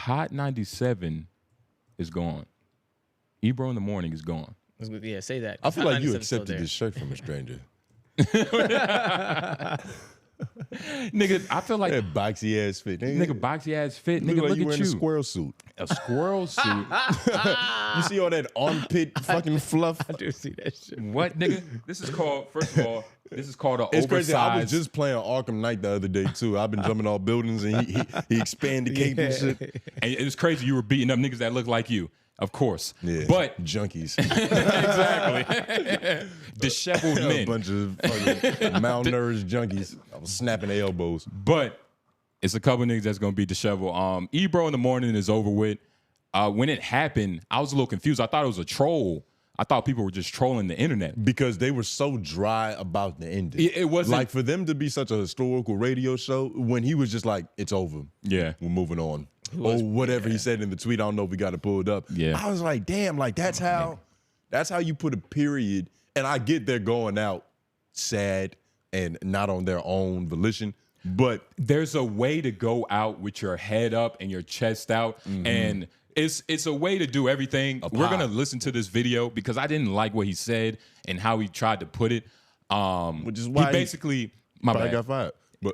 Hot 97 is gone. Ebro in the morning is gone. Yeah, say that. I feel like you accepted this shirt from a stranger. Nigga, I feel like that boxy ass fit. Nigga, boxy ass fit. Nigga, look look you at wearing you. a squirrel suit. A squirrel suit. You see all that armpit fucking fluff? I do see that shit. What, nigga? This is called, first of all, this is called an It's oversized. crazy. I was just playing Arkham Knight the other day too. I've been jumping off buildings and he expanded cape and shit. And it's crazy you were beating up niggas that look like you. Of course. Yeah. But junkies. Exactly. Disheveled men. A bunch of fucking malnourished junkies. I was snapping their elbows. But it's a couple niggas that's gonna be disheveled. Ebro in the morning is over with. When it happened, I was a little confused. I thought it was a troll. I thought people were just trolling the internet. Because they were so dry about the ending. It wasn't like for them to be such a historical radio show when he was just like, it's over. Yeah. We're moving on. Or whatever he said in the tweet. I don't know if we got it pulled up. Yeah. I was like, damn, like that's how you put a period. And I get they're going out sad and not on their own volition. But there's a way to go out with your head up and your chest out. And it's a way to do everything. We're going to listen to this video because I didn't like what he said and how he tried to put it. Which is why he basically, my bad. got fired.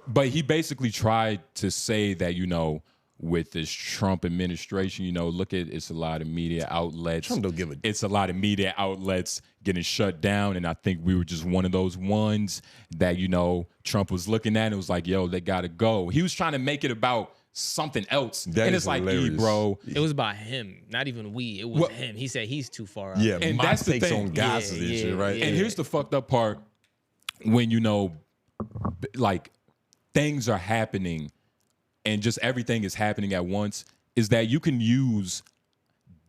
But he basically tried to say that, you know, with this Trump administration, you know, look at it's a lot of media outlets. Trump don't give a. It's a lot of media outlets getting shut down, and I think we were just one of those ones that, you know, Trump was looking at and was like, yo, they gotta go. He was trying to make it about something else. That and is it's like, hilarious. bro. It was about him, not even we. It was him. He said he's too far out. Yeah, And my that's the takes thing. on gases and shit, right? And here's the fucked up part when, you know, like things are happening and just everything is happening at once, is that you can use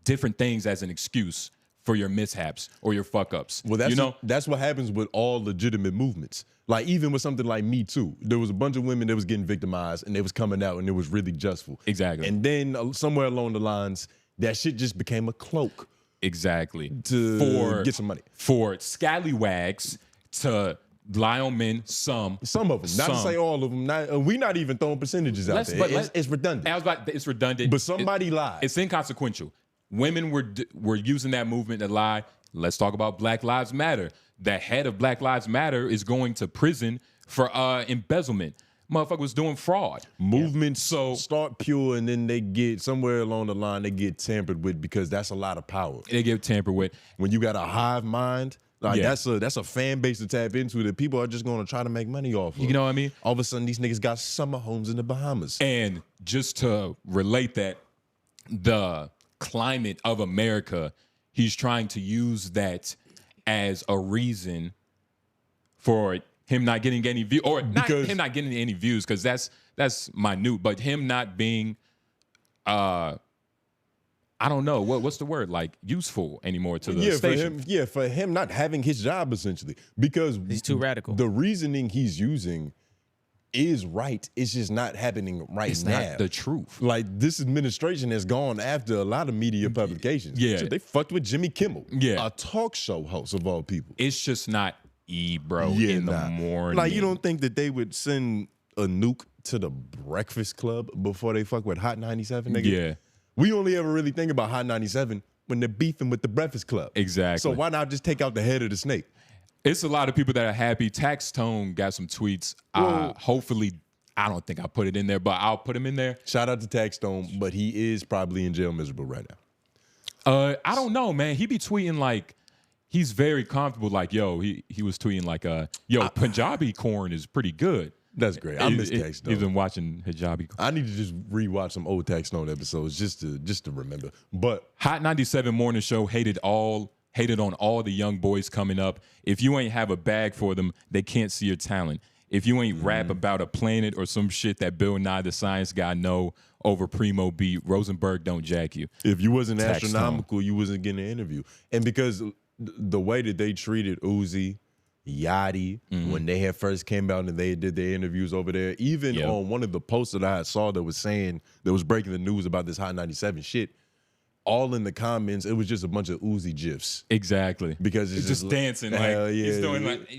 different things as an excuse for your mishaps or your fuck ups. Well, that's you know, that's what happens with all legitimate movements. Like even with something like Me Too, there was a bunch of women that was getting victimized and they was coming out and it was really justful. Exactly. And then somewhere along the lines, that shit just became a cloak. Exactly. To get some money. For scallywags to lie on men, some of them. Not to say all of them. We're not even throwing percentages out there. It's redundant. I was about, it's redundant. But somebody lied. It's inconsequential. Women were using that movement to lie. Let's talk about Black Lives Matter. The head of Black Lives Matter is going to prison for embezzlement. Motherfucker was doing fraud. Movements start pure and then they get somewhere along the line they get tampered with because that's a lot of power. They get tampered with. When you got a hive mind, like that's a fan base to tap into that people are just going to try to make money off of. You know what I mean? All of a sudden these niggas got summer homes in the Bahamas. And just to relate that, the climate of America, he's trying to use that as a reason for him not getting any views, or not him not getting any views, because that's minute, but him not being I don't know what's the word, like useful anymore to the station. For him not having his job essentially, because he's too radical. The reasoning he's using is right. It's just not happening right it's now. Not the truth. Like this administration has gone after a lot of media publications. Yeah, so they fucked with Jimmy Kimmel. Yeah, a talk show host of all people. It's just not Ebro in the morning. Like you don't think that they would send a nuke to the Breakfast Club before they fuck with Hot 97, nigga? Yeah. We only ever really think about Hot 97 when they're beefing with the Breakfast Club. Exactly. So why not just take out the head of the snake? It's a lot of people that are happy. Tax Tone got some tweets. Hopefully, I don't think I put it in there, but I'll put him in there. Shout out to Tax Tone, but he is probably in jail miserable right now. I don't know, man. He be tweeting like he's very comfortable. Like, yo, he was tweeting like, Punjabi corn is pretty good. That's great. I miss Tax Stone. He's been watching Hijabi. I need to just rewatch some old Tax Stone episodes just to remember. But Hot 97 morning show hated on all the young boys coming up. If you ain't have a bag for them, they can't see your talent. If you ain't rap about a planet or some shit that 𝙿𝙾𝚳𝚃 the science guy know over Primo beat, Rosenberg don't jack you. If you wasn't Tax astronomical, you wasn't getting an interview. And because the way that they treated Uzi, Yachty, when they had first came out and they did their interviews over there, even on one of the posts that I saw that was breaking the news about this Hot 97 shit, all in the comments, it was just a bunch of Uzi gifs. Exactly. Because it's just dancing like he's doing like,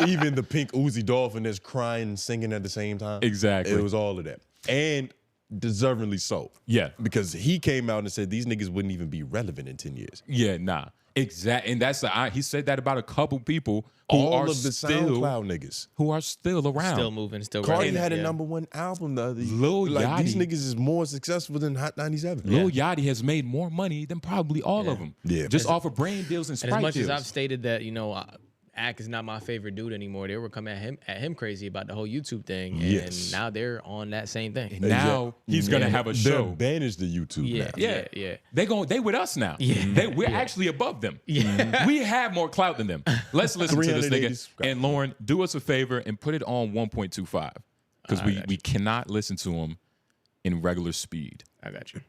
even the pink Uzi dolphin that's crying and singing at the same time. Exactly. It was all of that. And deservingly so. Yeah. Because he came out and said these niggas wouldn't even be relevant in 10 years. Yeah, nah. Exactly. And that's he said that about a couple people who All are of the still SoundCloud niggas. who are still around. Still moving, still Cardi relevant, had a yeah. #1 album the other year. Lil Like, these Yachty. niggas is more successful than Hot 97. Lil Yachty has made more money than probably all of them. Yeah. Just off of brand deals and And Sprite as much deals. as I've stated that, you know, Ack is not my favorite dude anymore, they were coming at him crazy about the whole YouTube thing. And Yes. now they're on that same thing. Now he's gonna have a They're show. banished to YouTube Yeah, now. yeah. They with us now. Yeah. We're actually above them. Yeah. We have more clout than them. Let's listen to this 380 nigga. And Lauren, do us a favor and put it on 1.25. Because we cannot listen to him in regular speed. I got you.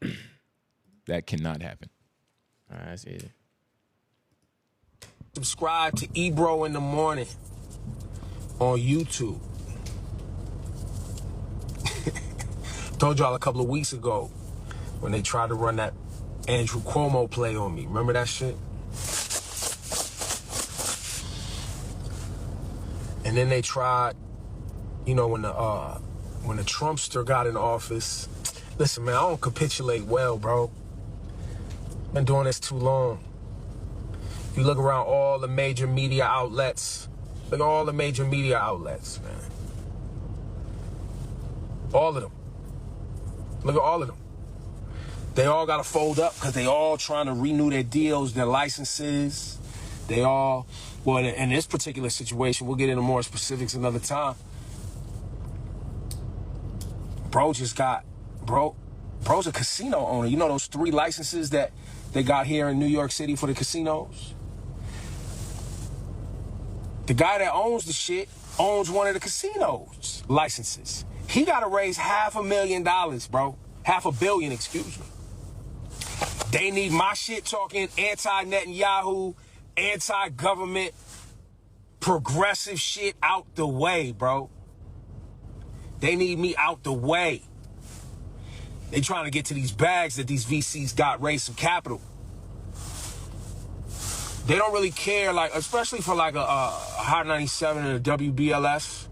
That cannot happen. All right, that's easy. Subscribe to Ebro in the Morning on YouTube. Told y'all a couple of weeks ago when they tried to run that Andrew Cuomo play on me. Remember that shit? And then they tried, you know, when the Trumpster got in office. Listen, man, I don't capitulate well, bro. Been doing this too long. You look around all the major media outlets. Look at all the major media outlets, man. All of them. Look at all of them. They all got to fold up because they all trying to renew their deals, their licenses. They all, well, in this particular situation, we'll get into more specifics another time. Bro's a casino owner. You know those 3 licenses that they got here in New York City for the casinos? The guy that owns the shit owns one of the casinos licenses. He got to raise $500,000, bro. $500 million, excuse me. They need my shit talking anti-Netanyahu, anti-government, progressive shit out the way, bro. They need me out the way. They trying to get to these bags that these VCs got, raise some capital. They don't really care, like, especially for like a Hot 97 and a WBLS.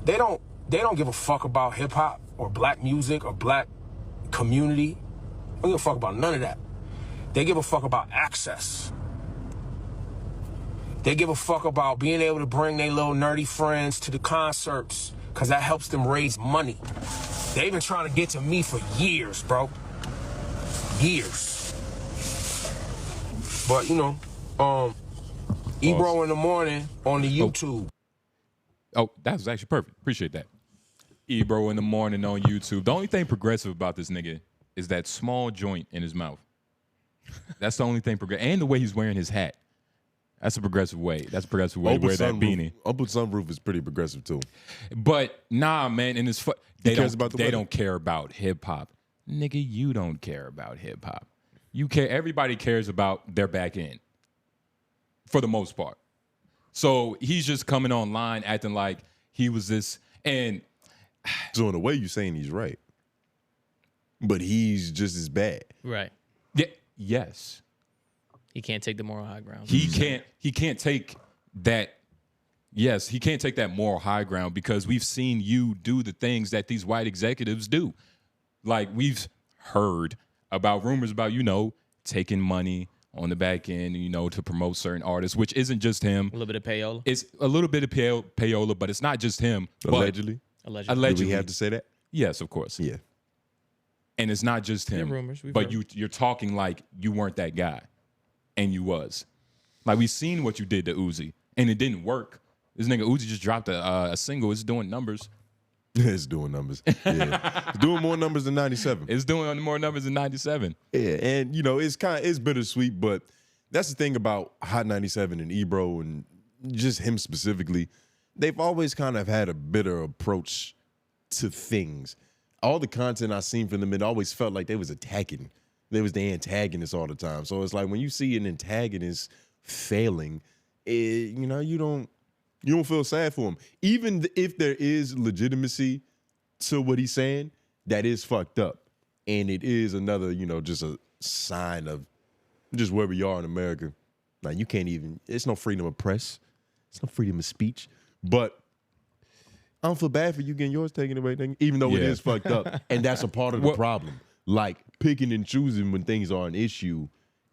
They don't give a fuck about hip hop or black music or black community. They don't give a fuck about none of that. They give a fuck about access. They give a fuck about being able to bring their little nerdy friends to the concerts because that helps them raise money. They've been trying to get to me for years, bro. Years. But, you know, Ebro in the Morning on the YouTube. Oh, that was actually perfect. Appreciate that. Ebro in the Morning on YouTube. The only thing progressive about this nigga is that small joint in his mouth. That's the only thing progressive. And the way he's wearing his hat. That's a progressive way. That's a progressive way to wear that beanie. Uncle Sunroof is pretty progressive too. But nah, man, and it's they they don't care about hip hop. Nigga, you don't care about hip hop. You care. Everybody cares about their back end, for the most part. So he's just coming online acting like he was this. And so in a way, you're saying he's right, but he's just as bad. Right. Yeah. Yes. He can't take the moral high ground. He can't take that. Yes, he can't take that moral high ground because we've seen you do the things that these white executives do. Like, we've heard about rumors about, you know, taking money on the back end, you know, to promote certain artists, which isn't just him. A little bit of payola. It's a little bit of payola, but it's not just him. Allegedly. Allegedly. Do we have to say that? Yes, of course. Yeah. And it's not just him. Rumors, but you're talking like you weren't that guy. And you was. Like, we've seen what you did to Uzi, and it didn't work. This nigga Uzi just dropped a single. It's doing numbers. It's doing numbers. Yeah. It's doing more numbers than 97. It's doing more numbers than 97. Yeah, and you know, it's bittersweet, but that's the thing about Hot 97 and Ebro and just him specifically. They've always kind of had a bitter approach to things. All the content I've seen from them, it always felt like they was attacking. They was the antagonist all the time. So it's like when you see an antagonist failing, you know, you don't feel sad for him. Even if there is legitimacy to what he's saying, that is fucked up. And it is another, you know, just a sign of just where we are in America. Like, you can't even, it's no freedom of press. It's no freedom of speech. But I don't feel bad for you getting yours taken away, nigga, even though it is fucked up. And that's a part of the problem. Like, picking and choosing when things are an issue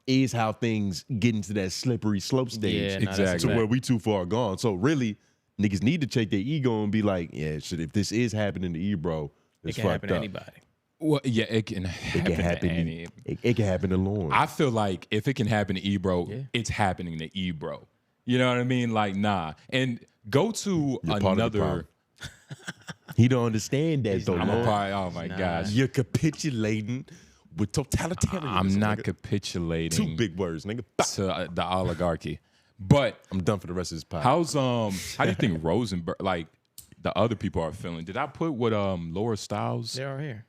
is how things get into that slippery slope stage. Yeah, exactly. To where we too far gone. So really, niggas need to check their ego and be like, yeah, shit, if this is happening to Ebro, it's it can fucked happen to up. anybody. Well, yeah, it can happen to any. It can happen to Lauren. I feel like if it can happen to Ebro, it's happening to Ebro. You know what I mean? Like, nah. And go to another. He don't understand that though. I'm a part. Oh my gosh, you're capitulating with totalitarianism. I'm not nigga. capitulating. 2 big words, nigga. To the oligarchy. But I'm done for the rest of this podcast. How do you think Rosenberg, like the other people, are feeling? Did I put what Laura Stylez? They are here,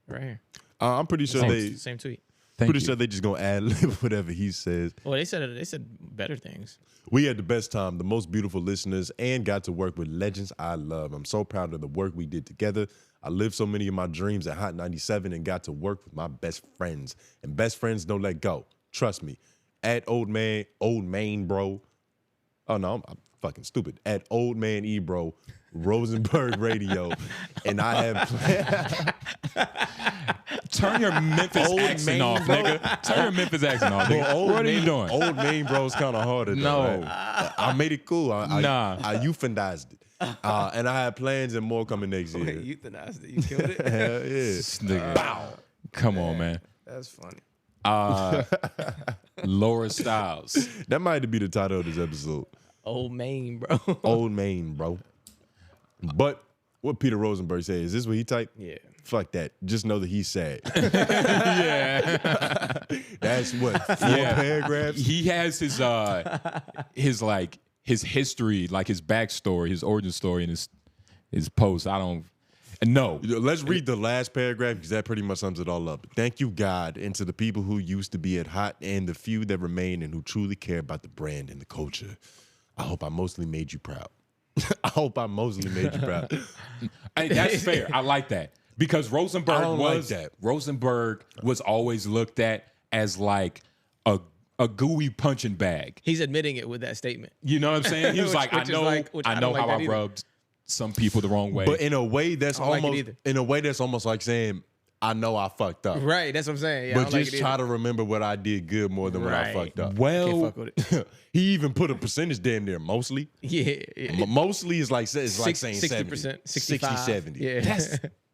right here. I'm pretty sure Same tweet. Pretty sure they just gonna ad lib whatever he says. Well, they said better things. We had the best time, the most beautiful listeners, and got to work with legends I love. I'm so proud of the work we did together. I lived so many of my dreams at Hot 97 and got to work with my best friends. And best friends don't let go. Trust me. At 𝙿𝙾𝚂𝚃, bro. Oh no, I'm fucking stupid. At 𝙿𝙾𝚂𝚃, Ebro, Rosenberg Radio, and I have. Turn your Memphis accent off, nigga. Turn your Memphis accent off, nigga. What are you doing? 𝙿𝙾𝚂𝚃, bro, is kind of harder. No. Though, right? I made it cool. I euphanized it. And I have plans and more coming next year. Wait, euthanized it? You killed it? Hell yeah. This nigga. Come on, man. That's funny. Laura Stylez. That might be the title of this episode. 𝙿𝙾𝚂𝚃, bro. 𝙿𝙾𝚂𝚃, bro. But what Peter Rosenberg said, is this what he typed? Yeah. Fuck that. Just know that he's sad. Yeah. That's what, 4 paragraphs? He has his history, like his backstory, his origin story, and his post. I don't know. Let's read the last paragraph because that pretty much sums it all up. Thank you, God, and to the people who used to be at Hot and the few that remain and who truly care about the brand and the culture. I hope I mostly made you proud. I hope I mostly made you proud. Hey, that's fair. I like that. Because Rosenberg was always looked at as like a gooey punching bag. He's admitting it with that statement. You know what I'm saying? He was like, I know how I rubbed some people the wrong way. But in a way that's almost like saying, I know I fucked up. Right, that's what I'm saying. Yeah, but just try to remember what I did good more than what I fucked up. Well, can't fuck with it. He even put a percentage damn near mostly. Yeah. Mostly is like saying 60%, 60, 70. Yeah.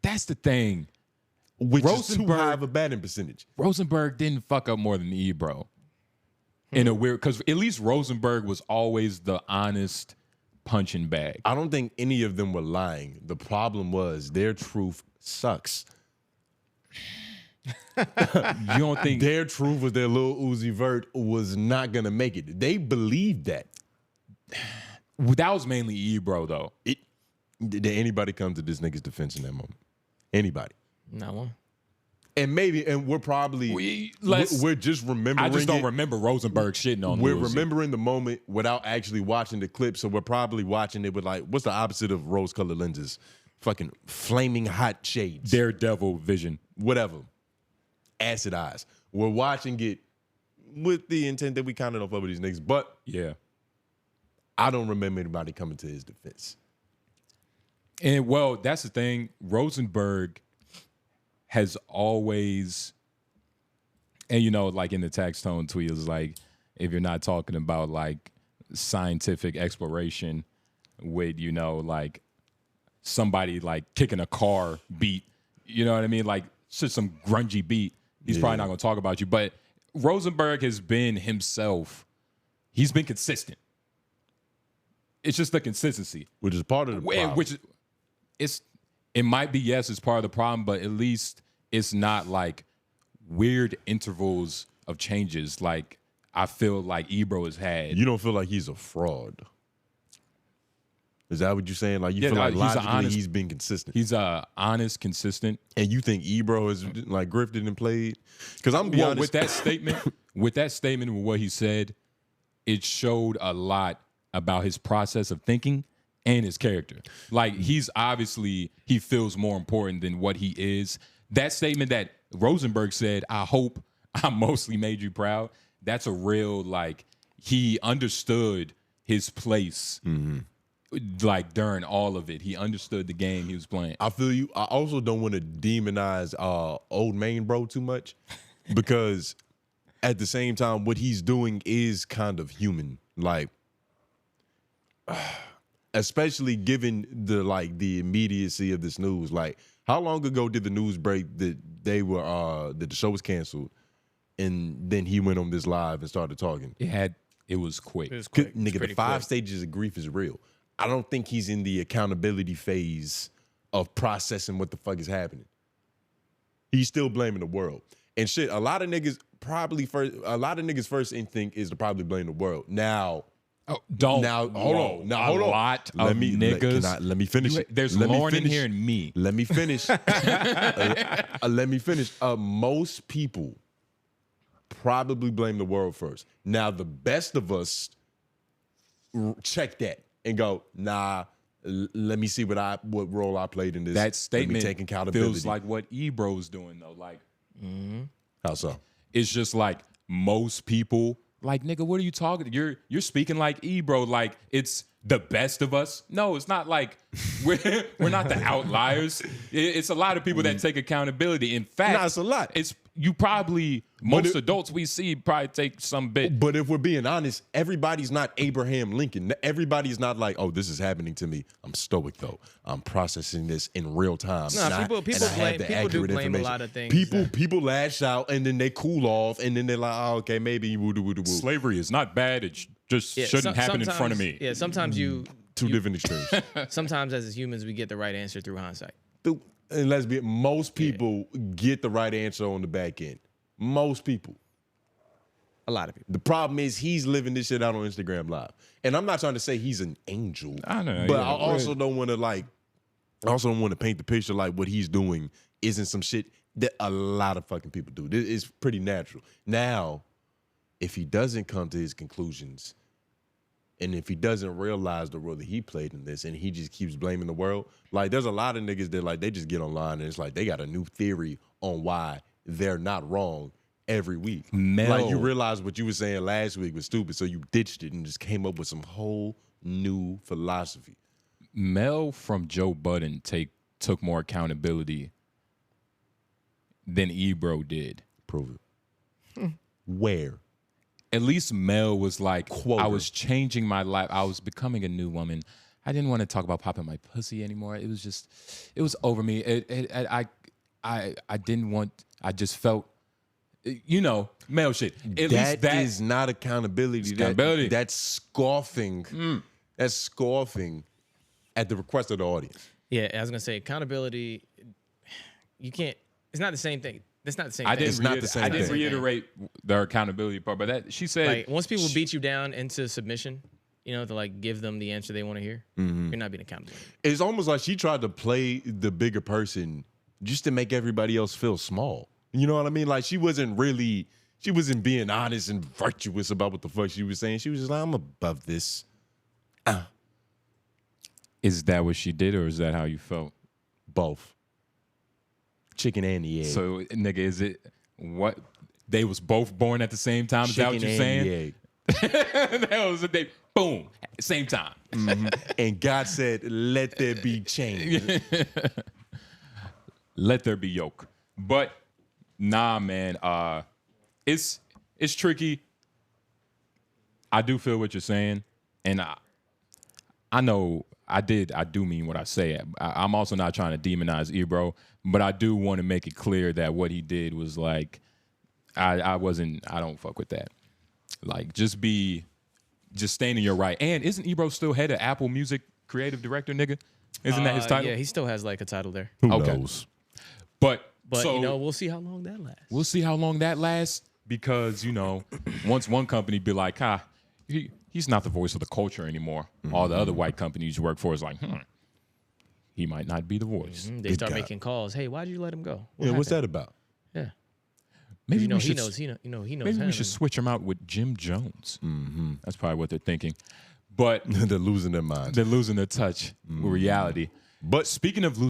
That's the thing. Which is too high of a batting percentage. Rosenberg didn't fuck up more than Ebro. In a weird, because at least Rosenberg was always the honest punching bag. I don't think any of them were lying. The problem was their truth sucks. You don't think their truth was their little 𝙿𝙾𝚃𝚃 was not gonna make it? They believed that. That was mainly Ebro though. Did anybody come to this nigga's defense in that moment? Anybody? Not one. And we're probably we're just remembering. I just don't remember Rosenberg shitting on. We're remembering the moment without actually watching the clip, so we're probably watching it with like, what's the opposite of rose-colored lenses? Fucking flaming hot shades. Daredevil vision. Whatever. Acid eyes. We're watching it with the intent that we kind of don't fuck with these niggas, but yeah, I don't remember anybody coming to his defense. And well, that's the thing. Rosenberg has always, and you know, like in the Tax Tone tweet, it was like, if you're not talking about like scientific exploration with, you know, like somebody like kicking a car beat, you know what I mean? Like just some grungy beat. He's probably not going to talk about you. But Rosenberg has been himself. He's been consistent. It's just the consistency. Which is part of the problem. It might be, yes, it's part of the problem, but at least it's not like weird intervals of changes like I feel like Ebro has had. You don't feel like he's a fraud? Is that what you're saying? Like you feel like logically he's been consistent. He's honest, consistent. And you think Ebro has like grifted and played? Because I'm gonna be honest. With that statement, with what he said, it showed a lot about his process of thinking and his character. Like he's obviously, he feels more important than what he is. That statement that Rosenberg said, I hope I mostly made you proud. That's a real, like, he understood his place like during all of it. He understood the game he was playing. I feel you. I also don't want to demonize old main bro too much, because at the same time, what he's doing is kind of human. Like, especially given the immediacy of this news. Like, how long ago did the news break that that the show was canceled, and then he went on this live and started talking? It was quick. It was quick. Nigga, the 5 stages of grief is real. I don't think he's in the accountability phase of processing what the fuck is happening. He's still blaming the world. And shit, a lot of niggas first instinct is to probably blame the world. Now, hold on. A lot of niggas. Let me finish. There's Lauren in here and me. Let me finish. Let me finish. Most people probably blame the world first. Now, the best of us check that and go, nah, let me see what role I played in this. That statement take accountability. feels like what Ebro's doing, though. Like, how so? it's just like most people, like, nigga, what are you talking? You're speaking like Ebro, like it's the best of us. No, it's not like we're not the outliers. It's a lot of people that take accountability. In fact, Nah, it's a lot. It's you probably most adults we see probably take some bit. But if we're being honest, everybody's not Abraham Lincoln. Everybody's not like, oh, this is happening to me. I'm stoic though. I'm processing this in real time. No, people do blame a lot of things. People lash out and then they cool off and then they're like, oh, okay, maybe woo doo woo doo woo. Slavery is not bad. It just shouldn't happen in front of me. Yeah, sometimes Two different extremes. Sometimes as humans we get the right answer through hindsight. And let's be, most people get the right answer on the back end. Most people. A lot of people. The problem is he's living this shit out on Instagram Live. And I'm not trying to say he's an angel. I know. But I also don't want to paint the picture like what he's doing isn't some shit that a lot of fucking people do. It's pretty natural. Now, if he doesn't come to his conclusions, and if he doesn't realize the role that he played in this and he just keeps blaming the world, like there's a lot of niggas that like they just get online and it's like they got a new theory on why they're not wrong every week. Like you realize what you were saying last week was stupid, so you ditched it and just came up with some whole new philosophy. Mel from Joe Budden took more accountability than Ebro did. Prove it. Where? At least Mel was like, Quote I her. was changing my life. I was becoming a new woman. I didn't want to talk about popping my pussy anymore. It was over me. I didn't want, I just felt, Mel shit. At least that is not accountability. Accountability. That's scoffing. That's scoffing at the request of the audience. Yeah, I was gonna say accountability. You can't. It's not the same thing. That's not the same thing. I didn't reiterate the accountability part, but that she said, like once people beat you down into submission, to like give them the answer they want to hear, you're not being accountable. It's almost like she tried to play the bigger person just to make everybody else feel small. You know what I mean? Like she wasn't being honest and virtuous about what the fuck she was saying. She was just like, I'm above this. Is that what she did, or is that how you felt? Both. Chicken and the egg. So, nigga, is it what they was both born at the same time? Is that what you're saying? That was they boom, same time. And God said, "Let there be change. Let there be yoke." But nah, man, it's tricky. I do feel what you're saying, and I know I do mean what I say. I'm also not trying to demonize Ebro, but I do want to make it clear that what he did was like, I don't fuck with that. Like, just staying in your right. And isn't Ebro still head of Apple Music creative director, nigga? Isn't that his title? Yeah, he still has like a title there. Who knows? But so, we'll see how long that lasts. We'll see how long that lasts because, once one company be like, he's not the voice of the culture anymore. All the other white companies you work for is like, he might not be the voice. They start making calls. Hey, why'd you let him go? What's that about? Yeah. Maybe he knows. Maybe we should switch him out with Jim Jones. That's probably what they're thinking. But They're losing their minds. They're losing their touch with reality. But speaking of losing